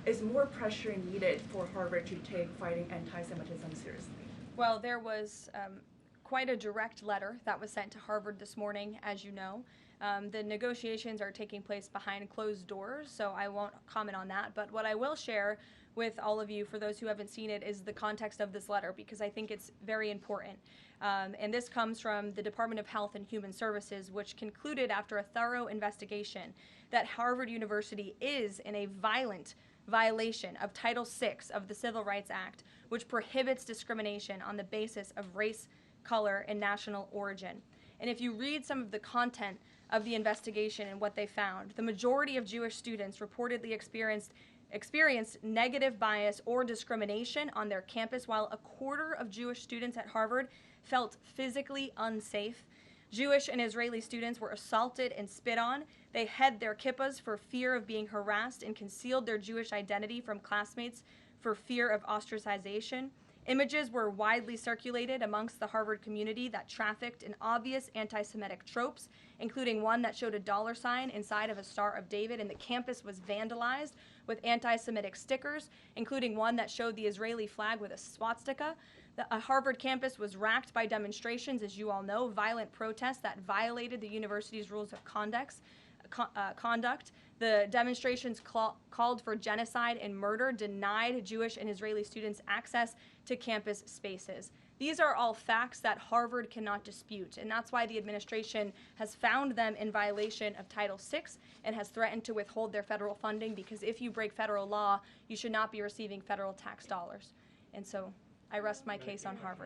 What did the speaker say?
is more pressure needed for Harvard to take fighting anti-Semitism seriously? Well, there was quite a direct letter that was sent to Harvard this morning, as you know. The negotiations are taking place behind closed doors, so I won't comment on that. But what I will share with all of you, for those who haven't seen it, is the context of this letter, because I think it's very important. And this comes from the Department of Health and Human Services, which concluded after a thorough investigation that Harvard University is in a violent violation of Title VI of the Civil Rights Act, which prohibits discrimination on the basis of race, color, and national origin. And if you read some of the content of the investigation and what they found, the majority of Jewish students reportedly experienced negative bias or discrimination on their campus, while a quarter of Jewish students at Harvard felt physically unsafe. Jewish and Israeli students were assaulted and spit on. They hid their kippahs for fear of being harassed and concealed their Jewish identity from classmates for fear of ostracization. Images were widely circulated amongst the Harvard community that trafficked in obvious anti-Semitic tropes, including one that showed a $ inside of a Star of David, and the campus was vandalized with anti-Semitic stickers, including one that showed the Israeli flag with a swastika. The Harvard campus was racked by demonstrations, as you all know, violent protests that violated the university's rules of conduct. The demonstrations called for genocide and murder, denied Jewish and Israeli students access to campus spaces. These are all facts that Harvard cannot dispute, and that's why the administration has found them in violation of Title VI and has threatened to withhold their federal funding, because if you break federal law, you should not be receiving federal tax dollars. And so I rest my case on Harvard.